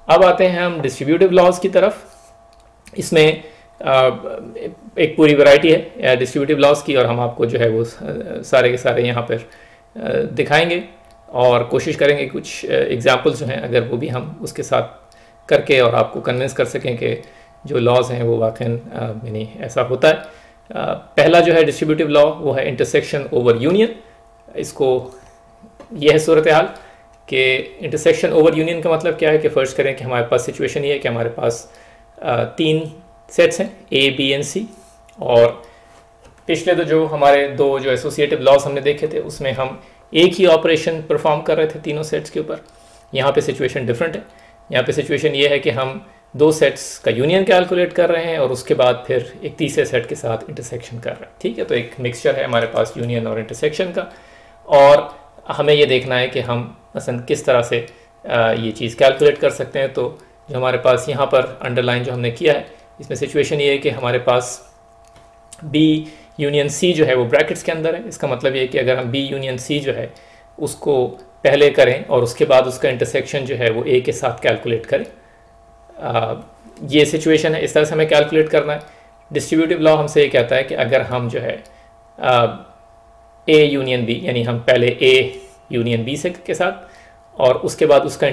अब आते हैं हम डिस्ट्रीब्यूटिव लॉज की तरफ। इसमें एक पूरी वैरायटी है डिस्ट्रीब्यूटिव लॉज की, और हम आपको जो है वो सारे के सारे यहाँ पर दिखाएंगे और कोशिश करेंगे कुछ एग्जाम्पल्स जो हैं अगर वो भी हम उसके साथ करके और आपको कन्विंस कर सकें कि जो लॉज हैं वो वाकई यानी ऐसा होता है। पहला जो है डिस्ट्रीब्यूटिव लॉ वो है इंटरसेक्शन ओवर यूनियन। इसको ये है सूरत हाल कि इंटरसेक्शन ओवर यूनियन का मतलब क्या है कि फ़र्ज़ करें कि हमारे पास सिचुएशन ये है कि हमारे पास 3 सेट्स हैं A, B एंड C, और पिछले तो जो हमारे 2 जो एसोसिएटिव लॉज हमने देखे थे उसमें हम एक ही ऑपरेशन परफॉर्म कर रहे थे तीनों सेट्स के ऊपर। यहाँ पे सिचुएशन डिफरेंट है। यहाँ पे सिचुएशन ये है कि हम 2 सेट्स का यूनियन कैलकुलेट कर रहे हैं और उसके बाद फिर एक तीसरे सेट के साथ इंटरसेक्शन कर रहे हैं। ठीक है, तो एक मिक्सचर है हमारे पास यूनियन और इंटरसेक्शन का, और हमें ये देखना है कि हम मसलन किस तरह से ये चीज़ कैलकुलेट कर सकते हैं। तो जो हमारे पास यहाँ पर अंडरलाइन जो हमने किया है इसमें सिचुएशन ये है कि हमारे पास B यूनियन C जो है वो ब्रैकेट्स के अंदर है। इसका मतलब ये है कि अगर हम B यूनियन C जो है उसको पहले करें और उसके बाद उसका इंटरसेक्शन जो है वो A के साथ कैलकुलेट करें, ये सिचुएशन है। इस तरह से हमें कैलकुलेट करना है। डिस्ट्रीब्यूटिव लॉ हमसे ये कहता है कि अगर हम जो है A यूनियन B, यानी हम पहले A यूनियन B से के साथ और उसके बाद उसका A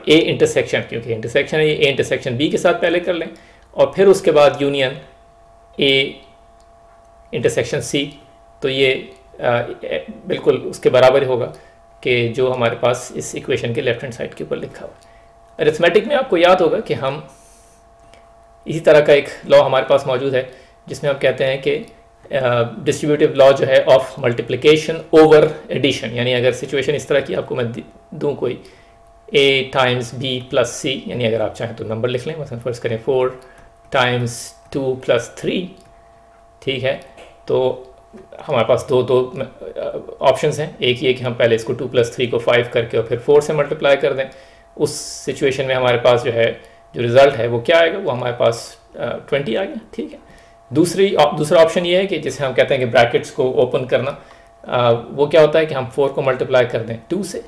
इंटरसेक्शन, क्योंकि इंटरसेक्शन है ये, A इंटरसेक्शन B के साथ पहले कर लें और फिर उसके बाद यूनियन A इंटरसेक्शन C, तो ये बिल्कुल उसके बराबर होगा कि जो हमारे पास इस इक्वेशन के लेफ्ट हैंड साइड के ऊपर लिखा हुआ है। अरिथमेटिक में आपको याद होगा कि हम इसी तरह का एक लॉ हमारे पास मौजूद है जिसमें हम कहते हैं कि डिस्ट्रीब्यूटिव लॉ जो है ऑफ मल्टीप्लिकेशन ओवर एडिशन, यानी अगर सिचुएशन इस तरह की आपको मैं दूँ कोई A times B plus C, यानी अगर आप चाहें तो नंबर लिख लें, मतलब फर्स्ट करें 4 टाइम्स 2 प्लस 3, ठीक है, तो हमारे पास दो ऑप्शंस हैं। एक ये कि हम पहले इसको 2 प्लस 3 को 5 करके और फिर 4 से मल्टीप्लाई कर दें। उस सिचुएशन में हमारे पास जो है जो रिज़ल्ट है वो क्या आएगा, वो हमारे पास 20 आ गया। ठीक है, दूसरा ऑप्शन ये है कि जिसे हम कहते हैं कि ब्रैकेट्स को ओपन करना, वो क्या होता है कि हम 4 को मल्टीप्लाई कर दें 2 से,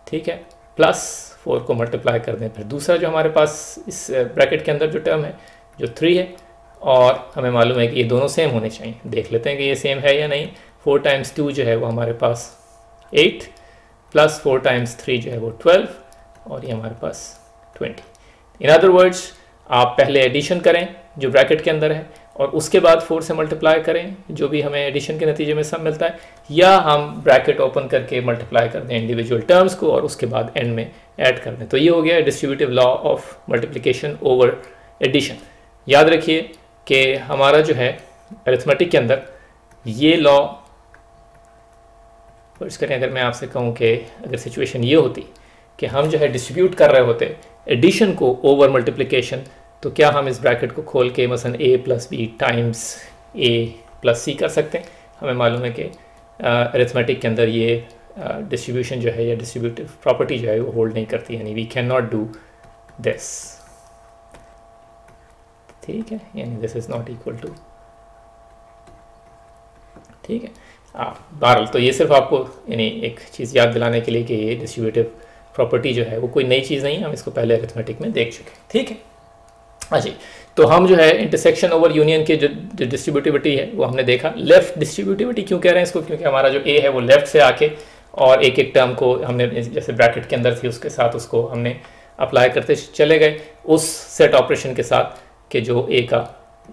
ठीक है, प्लस 4 को मल्टीप्लाई कर दें फिर दूसरा जो हमारे पास इस ब्रैकेट के अंदर जो टर्म है जो 3 है, और हमें मालूम है कि ये दोनों सेम होने चाहिए। देख लेते हैं कि ये सेम है या नहीं। 4 टाइम्स 2 जो है वो हमारे पास 8 प्लस 4 टाइम्स 3 जो है वो 12 और ये हमारे पास 20। इन अदर वर्ड्स आप पहले एडिशन करें जो ब्रैकेट के अंदर है और उसके बाद 4 से मल्टीप्लाई करें जो भी हमें एडिशन के नतीजे में सब मिलता है, या हम ब्रैकेट ओपन करके मल्टीप्लाई कर दें इंडिविजुअल टर्म्स को और उसके बाद एंड में ऐड कर दें। तो ये हो गया distributive law of multiplication over addition. याद रखिए कि हमारा जो है अरिथमेटिक के अंदर ये लॉ, फर्ज करें अगर मैं आपसे कहूँ कि अगर सिचुएशन ये होती कि हम जो है डिस्ट्रीब्यूट कर रहे होते एडिशन को ओवर मल्टीप्लिकेशन, तो क्या हम इस ब्रैकेट को खोल के मसलन A plus B times A plus C कर सकते हैं। हमें मालूम है कि अरिथमेटिक के अंदर ये डिस्ट्रीब्यूशन जो है या डिस्ट्रीब्यूटिव प्रॉपर्टी जो है वो होल्ड नहीं करती, यानी we can not do this. ठीक है, यानी this is not equal to, ठीक है। बहरहाल तो ये सिर्फ आपको यानी एक चीज़ याद दिलाने के लिए कि ये डिस्ट्रीब्यूटिव प्रॉपर्टी जो है वो कोई नई चीज़ नहीं है, हम इसको पहले अरिथमेटिक में देख चुके हैं। ठीक है, अच्छा, तो हम जो है इंटरसेक्शन ओवर यूनियन के जो डिस्ट्रीब्यूटिविटी है वो हमने देखा। लेफ्ट डिस्ट्रीब्यूटिविटी क्यों कह रहे हैं इसको, क्योंकि हमारा जो A है वो लेफ्ट से आके और एक एक टर्म को हमने जैसे ब्रैकेट के अंदर थी उसके साथ उसको हमने अप्लाई करते चले गए उस सेट ऑपरेशन के साथ कि जो A का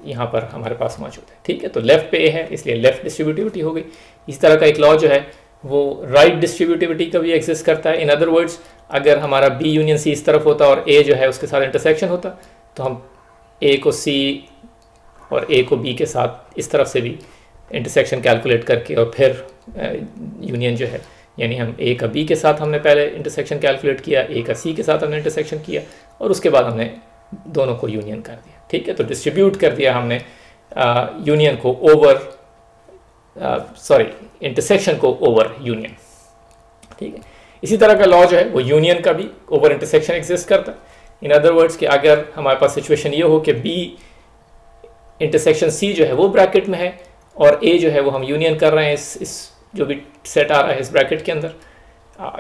यहाँ पर हमारे पास मौजूद है। ठीक है, तो लेफ्ट पे A है इसलिए लेफ्ट डिस्ट्रीब्यूटिविटी हो गई। इस तरह का एक लॉ जो है वो राइट डिस्ट्रीब्यूटिविटी का भी एग्जिस्ट करता है। इन अदर वर्ड्स अगर हमारा B यूनियन C इस तरफ होता और A जो है उसके साथ इंटरसेक्शन होता तो हम A को C और A को B के साथ इस तरफ से भी इंटरसेक्शन कैलकुलेट करके और फिर यूनियन जो है, यानी हम A का B के साथ हमने पहले इंटरसेक्शन कैलकुलेट किया, A का C के साथ हमने इंटरसेक्शन किया और उसके बाद हमने दोनों को यूनियन कर दिया। ठीक है, तो डिस्ट्रीब्यूट कर दिया हमने यूनियन को ओवर इंटरसेक्शन को ओवर यूनियन। ठीक है, इसी तरह का लॉ जो है वो यूनियन का भी ओवर इंटरसेक्शन एग्जिस्ट करता है। इन अदर वर्ड्स कि अगर हमारे पास सिचुएशन ये हो कि B इंटरसेक्शन C जो है वो ब्रैकेट में है और A जो है वो हम यूनियन कर रहे हैं इस जो भी सेट आ रहा है इस ब्रैकेट के अंदर,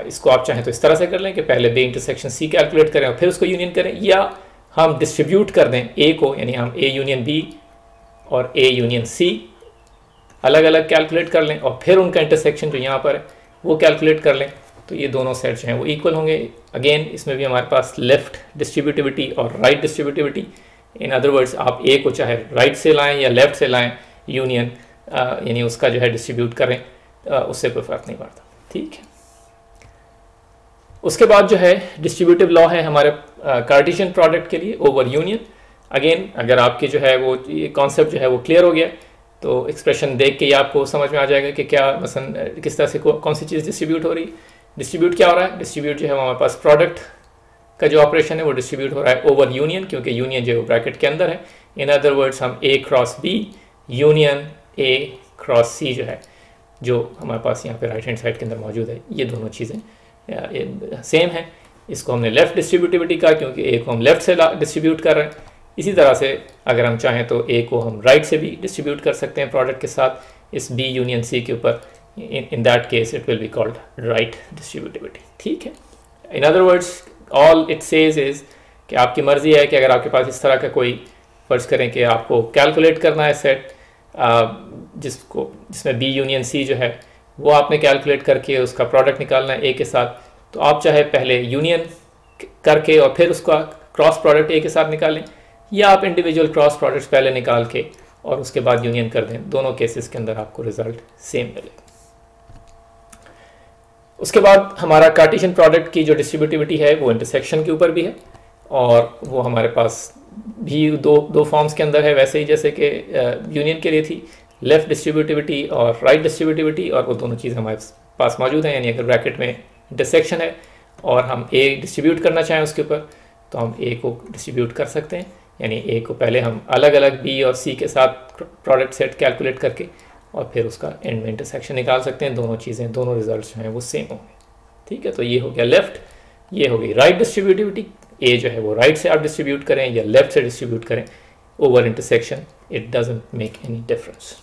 इसको आप चाहें तो इस तरह से कर लें कि पहले बी इंटरसेक्शन सी कैलकुलेट करें और फिर उसको यूनियन करें, या हम डिस्ट्रीब्यूट कर दें ए को, यानी हम ए यूनियन बी और ए यूनियन सी अलग अलग कैलकुलेट कर लें और फिर उनका इंटरसेक्शन जो यहाँ पर है वो कैलकुलेट कर लें, तो ये दोनों सेट जो हैं वो इक्वल होंगे। अगेन इसमें भी हमारे पास लेफ़्ट डिस्ट्रीब्यूटिविटी और राइट डिस्ट्रीब्यूटिविटी, इन अदर वर्ड्स आप ए को चाहे राइट से लाएं या लेफ़्ट से लाएं यूनियन, यानी उसका जो है डिस्ट्रीब्यूट करें, उससे कोई फ़र्क नहीं पड़ता, ठीक है। उसके बाद जो है डिस्ट्रीब्यूटिव लॉ है हमारे कार्टेशियन प्रोडक्ट के लिए ओवर यूनियन। अगेन अगर आपके जो है वो ये कॉन्सेप्ट जो है वो क्लियर हो गया तो एक्सप्रेशन देख के ही आपको समझ में आ जाएगा कि क्या मसलन किस तरह से कौन सी चीज़ डिस्ट्रीब्यूट हो रही है। डिस्ट्रीब्यूट क्या हो रहा है, डिस्ट्रीब्यूट जो है हमारे पास प्रोडक्ट का जो ऑपरेशन है वो डिस्ट्रीब्यूट हो रहा है ओवर यूनियन, क्योंकि यूनियन जो है वो ब्रैकेट के अंदर है। इन अदर वर्ड्स हम A cross B union A cross C जो है, जो हमारे पास यहाँ पे राइट हैंड साइड के अंदर मौजूद है, ये दोनों चीज़ें सेम है। इसको हमने लेफ़्ट डिस्ट्रीब्यूटिविटी का, क्योंकि ए को हम लेफ़्ट से डिस्ट्रीब्यूट कर रहे हैं। इसी तरह से अगर हम चाहें तो ए को हम राइट से भी डिस्ट्रीब्यूट कर सकते हैं प्रोडक्ट के साथ इस बी यूनियन सी के ऊपर। In that case it will be called right distributivity, ठीक है। इन other words all it says is कि आपकी मर्ज़ी है कि अगर आपके पास इस तरह का कोई, फ़र्ज़ करें कि आपको कैलकुलेट करना है सेट जिसमें बी यूनियन सी जो है वो आपने कैलकुलेट करके उसका प्रोडक्ट निकालना है ए के साथ, तो आप चाहे पहले यूनियन करके और फिर उसका क्रॉस प्रोडक्ट ए के साथ निकालें, या आप इंडिविजुअल क्रॉस प्रोडक्ट्स पहले निकाल के और उसके बाद यूनियन कर दें। दोनों केसेस के अंदर आपको रिजल्ट सेम मिलेगा। उसके बाद हमारा कार्टेशियन प्रोडक्ट की जो डिस्ट्रीब्यूटिविटी है वो इंटरसेक्शन के ऊपर भी है, और वो हमारे पास भी दो फॉर्म्स के अंदर है, वैसे ही जैसे कि यूनियन के लिए थी, लेफ़्ट डिस्ट्रीब्यूटिविटी और राइट डिस्ट्रीब्यूटिविटी, और वो दोनों चीज़ हमारे पास मौजूद हैं। यानी अगर ब्रैकेट में इंटरसेक्शन है और हम ए डिस्ट्रीब्यूट करना चाहें उसके ऊपर, तो हम ए को डिस्ट्रीब्यूट कर सकते हैं। यानी ए को पहले हम अलग अलग बी और सी के साथ प्रोडक्ट सेट कैलकुलेट करके और फिर उसका एंड में इंटरसेक्शन निकाल सकते हैं। दोनों चीज़ें, दोनों रिजल्ट्स जो हैं वो सेम होंगे, ठीक है। तो ये हो गया लेफ़्ट, ये हो गई राइट डिस्ट्रीब्यूटिविटी। ए जो है वो राइट से आप डिस्ट्रीब्यूट करें या लेफ़्ट से डिस्ट्रीब्यूट करें over intersection, it doesn't make any difference.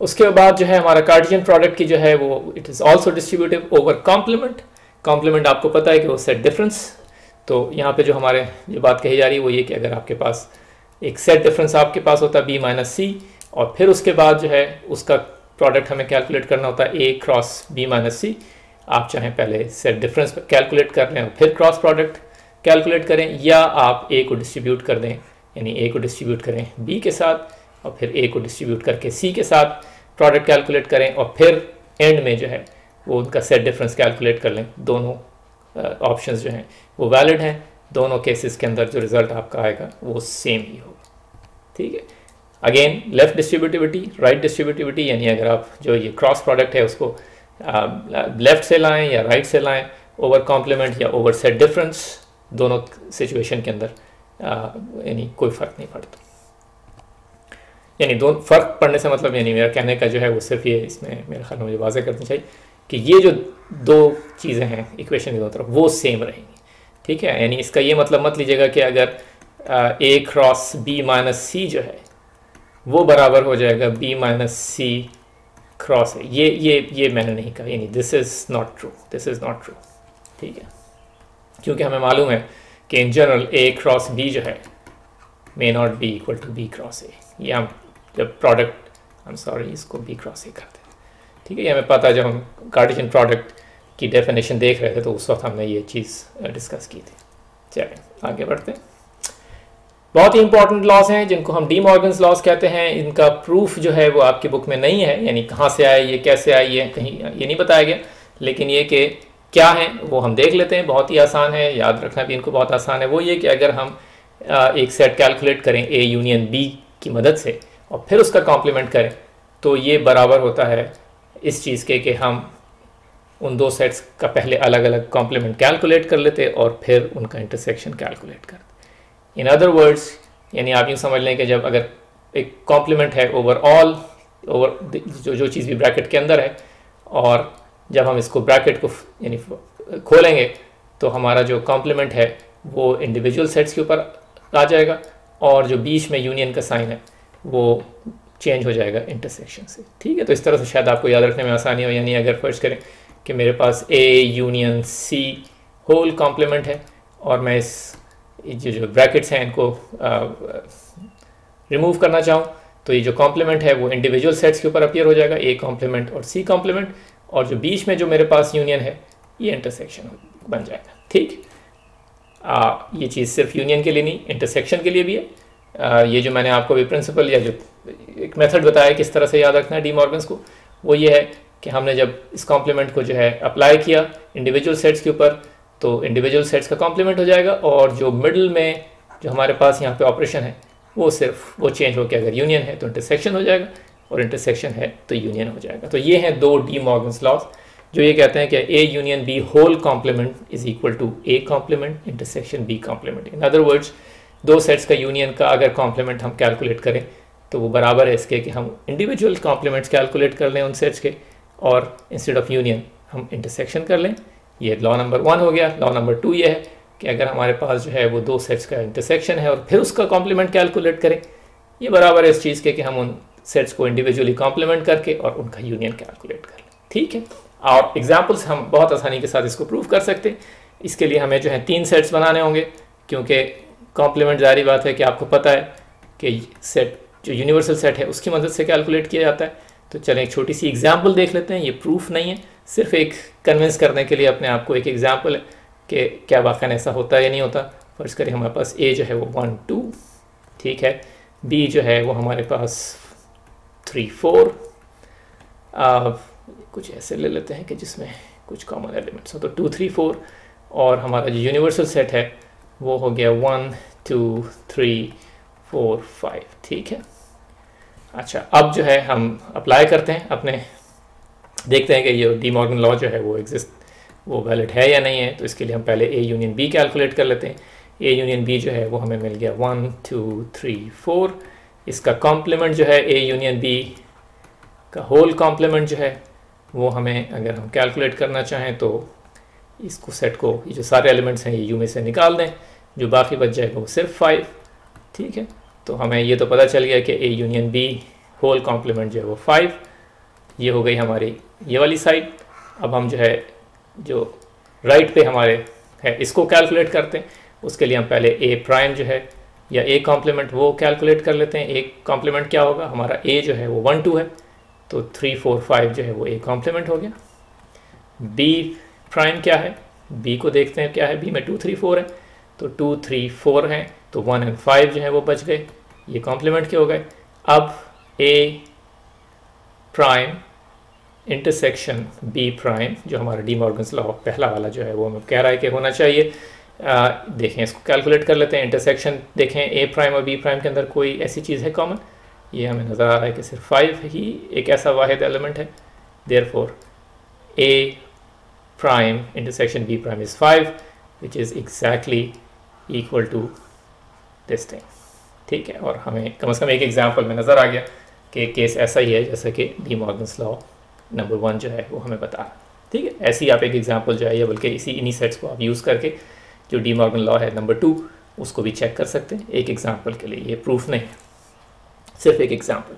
उसके बाद जो है हमारा कार्टेशियन प्रोडक्ट की जो है वो it is also distributive over complement. Complement आपको पता है कि वो सेट डिफरेंस, तो यहाँ पे जो हमारे जो बात कही जा रही है वो ये कि अगर आपके पास एक सेट डिफरेंस आपके पास होता है बी माइनस सी, और फिर उसके बाद जो है उसका प्रोडक्ट हमें कैलकुलेट करना होता है ए क्रॉस बी माइनस सी। आप चाहें पहले सेट डिफरेंस कैलकुलेट कर लें और फिर क्रॉस प्रोडक्ट कैलकुलेट करें, या आप ए को डिस्ट्रीब्यूट कर दें, यानी ए को डिस्ट्रीब्यूट करें बी के साथ और फिर ए को डिस्ट्रीब्यूट करके सी के साथ प्रोडक्ट कैलकुलेट करें और फिर एंड में जो है वो उनका सेट डिफरेंस कैलकुलेट कर लें। दोनों ऑप्शंस जो हैं वो वैलिड हैं। दोनों केसेस के अंदर जो रिज़ल्ट आपका आएगा वो सेम ही होगा, ठीक है। Again left distributivity, right distributivity, यानी अगर आप जो ये क्रॉस प्रोडक्ट है उसको लेफ़्ट से लाएं या राइट से लाएं, ओवर कॉम्प्लीमेंट या ओवर सेट डिफरेंस, दोनों सिचुएशन के अंदर यानी कोई फ़र्क नहीं पड़ता। यानी दोनों फ़र्क पड़ने से मतलब, यानी मेरा कहने का जो है वो सिर्फ ये, इसमें मेरे ख्याल में मुझे वाज़ह करनी चाहिए कि ये जो दो चीज़ें हैं इक्वेशन की दोनों तरफ वो सेम रहेंगी, ठीक है। यानी इसका ये मतलब मत लीजिएगा कि अगर ए क्रॉस बी माइनस सी जो है वो बराबर हो जाएगा बी माइनस सी क्रॉस है, ये मैंने नहीं कहा। यानी this is not true, this is not true, ठीक है। क्योंकि हमें मालूम है कि in general A cross B जो है may not be equal to B cross A. ये हम जब प्रोडक्ट, आई एम सॉरी, इसको बी क्रॉस ए करते हैं, ठीक है। ये हमें पता है, जब हम कार्टेशियन प्रोडक्ट की डेफिनेशन देख रहे थे तो उस वक्त हमने ये चीज़ डिस्कस की थी। चलिए आगे बढ़ते हैं। बहुत ही इंपॉर्टेंट लॉस हैं जिनको हम डी मॉर्गन्स लॉस कहते हैं। इनका प्रूफ जो है वो आपकी बुक में नहीं है, यानी कहाँ से आए, ये कैसे आए, ये कहीं ये नहीं बताया गया, लेकिन ये कि क्या है वो हम देख लेते हैं। बहुत ही आसान है, याद रखना भी इनको बहुत आसान है। वो ये कि अगर हम एक सेट कैलकुलेट करें ए यूनियन बी की मदद से और फिर उसका कॉम्प्लीमेंट करें, तो ये बराबर होता है इस चीज़ के कि हम उन दो सेट्स का पहले अलग अलग कॉम्प्लीमेंट कैलकुलेट कर लेते और फिर उनका इंटरसेक्शन कैलकुलेट करते। इन अदर वर्ड्स, यानी आप यूँ समझ लें कि जब अगर एक कॉम्प्लीमेंट है ओवरऑल, ओवर जो चीज़ भी ब्रैकेट के अंदर है, और जब हम इसको ब्रैकेट को यानी खोलेंगे तो हमारा जो कॉम्प्लीमेंट है वो इंडिविजुअल सेट्स के ऊपर आ जाएगा, और जो बीच में यूनियन का साइन है वो चेंज हो जाएगा इंटरसेक्शन से, ठीक है। तो इस तरह से शायद आपको याद रखने में आसानी हो। यानी अगर फर्ज करें कि मेरे पास A union C whole complement है और मैं इस जो ब्रैकेट्स हैं इनको रिमूव करना चाहूँ तो ये जो कॉम्प्लीमेंट है वो इंडिविजुअल सेट्स के ऊपर अपीयर हो जाएगा, A कॉम्प्लीमेंट और C कॉम्प्लीमेंट, और जो बीच में जो मेरे पास यूनियन है ये इंटरसेक्शन बन जाएगा। ठीक, ये चीज़ सिर्फ यूनियन के लिए नहीं, इंटरसेक्शन के लिए भी है। ये जो मैंने आपको भी प्रिंसिपल या जो एक मेथड बताया किस तरह से याद रखना है डी मॉर्गन्स को, वो ये है कि हमने जब इस कॉम्प्लीमेंट को जो है अप्लाई किया इंडिविजुअल सेट्स के ऊपर तो इंडिविजुअल सेट्स का कॉम्प्लीमेंट हो जाएगा, और जो मिडल में जो हमारे पास यहाँ पे ऑपरेशन है वो सिर्फ वो चेंज होकर अगर यूनियन है तो इंटरसेक्शन हो जाएगा और इंटरसेक्शन है तो यूनियन हो जाएगा। तो ये हैं दो डी मॉर्गन्स लॉज जो ये कहते हैं कि A union B whole complement is equal to A complement intersection B complement. In other words दो सेट्स का यूनियन का अगर कॉम्प्लीमेंट हम कैलकुलेट करें तो वो बराबर है इसके कि हम इंडिविजुअल कॉम्प्लीमेंट्स कैलकुलेट कर लें उन सेट्स के और इंस्टेड ऑफ यूनियन हम इंटरसेक्शन कर लें। ये लॉ नंबर 1 हो गया। लॉ नंबर 2 ये है कि अगर हमारे पास जो है वो दो सेट्स का इंटरसेक्शन है और फिर उसका कॉम्प्लीमेंट कैलकुलेट करें, ये बराबर है इस चीज़ के कि हम उन सेट्स को इंडिविजुअली कॉम्प्लीमेंट करके और उनका यूनियन कैलकुलेट कर लें। ठीक है, और एग्जाम्पल्स हम बहुत आसानी के साथ इसको प्रूव कर सकते हैं। इसके लिए हमें जो है 3 सेट्स बनाने होंगे क्योंकि कॉम्प्लीमेंट जारी बात है कि आपको पता है कि सेट जो यूनिवर्सल सेट है उसकी मदद से कैलकुलेट किया जाता है। तो चलें एक छोटी सी एग्जाम्पल देख लेते हैं। ये प्रूफ नहीं है, सिर्फ एक कन्विंस करने के लिए अपने आप को एक एग्जाम्पल है कि क्या वाकई ऐसा होता है या नहीं होता। फर्ज करें हमारे पास A जो है वो 1 2, ठीक है, B जो है वो हमारे पास 3 4, कुछ ऐसे ले लेते हैं कि जिसमें कुछ कॉमन एलिमेंट्स हो, तो 2 3 4, और हमारा जो यूनिवर्सल सेट है वो हो गया 1 2 3 4 5। ठीक है, अच्छा अब जो है हम अप्लाई करते हैं अपने, देखते हैं कि ये डी मॉर्गन लॉ जो है वो एग्जिस्ट वो वैलिड है या नहीं है। तो इसके लिए हम पहले A यूनियन B कैलकुलेट कर लेते हैं। A यूनियन B जो है वो हमें मिल गया 1 2 3 4। इसका कॉम्प्लीमेंट जो है A यूनियन B का होल कॉम्प्लीमेंट जो है वो हमें अगर हम कैलकुलेट करना चाहें तो इसको सेट को ये जो सारे एलिमेंट्स हैं ये U में से निकाल दें, जो बाकी बच जाएगा वो सिर्फ 5। ठीक है, तो हमें ये तो पता चल गया कि A union B whole complement जो है वो 5। ये हो गई हमारी ये वाली साइड। अब हम जो है जो राइट पे हमारे है इसको कैलकुलेट करते हैं। उसके लिए हम पहले A प्राइम जो है या A कॉम्प्लीमेंट वो कैलकुलेट कर लेते हैं। A कॉम्प्लीमेंट क्या होगा, हमारा A जो है वो 1 2 है तो 3 4 5 जो है वो A कॉम्प्लीमेंट हो गया। B प्राइम क्या है, B को देखते हैं क्या है, B में 2 3 4 है तो 2 3 4 हैं तो 1 और 5 जो है वो बच गए, ये कॉम्प्लीमेंट के हो गए। अब A prime intersection B prime जो हमारा डी मॉर्गन्स लॉ पहला वाला जो है वो हमें कह रहा है कि होना चाहिए। देखें इसको कैलकुलेट कर लेते हैं। इंटरसेक्शन देखें A प्राइम और B प्राइम के अंदर कोई ऐसी चीज़ है कॉमन, ये हमें नज़र आ रहा है कि सिर्फ 5 ही एक ऐसा वाहिद एलिमेंट है। Therefore A prime intersection B prime is 5 which is exactly equal to this thing. ठीक है, और हमें कम से कम एक एग्जाम्पल में नज़र आ गया कि केस ऐसा ही है जैसा कि डी मॉर्गन्स लॉ नंबर 1 जो है वो हमें बता रहा है। ठीक है, ऐसे ही आप एक एग्जांपल जो है या बल्कि इन्हीं सेट्स को आप यूज़ करके जो डी मॉर्गन लॉ है नंबर 2 उसको भी चेक कर सकते हैं एक एग्जांपल के लिए। ये प्रूफ नहीं है, सिर्फ एक एग्जांपल।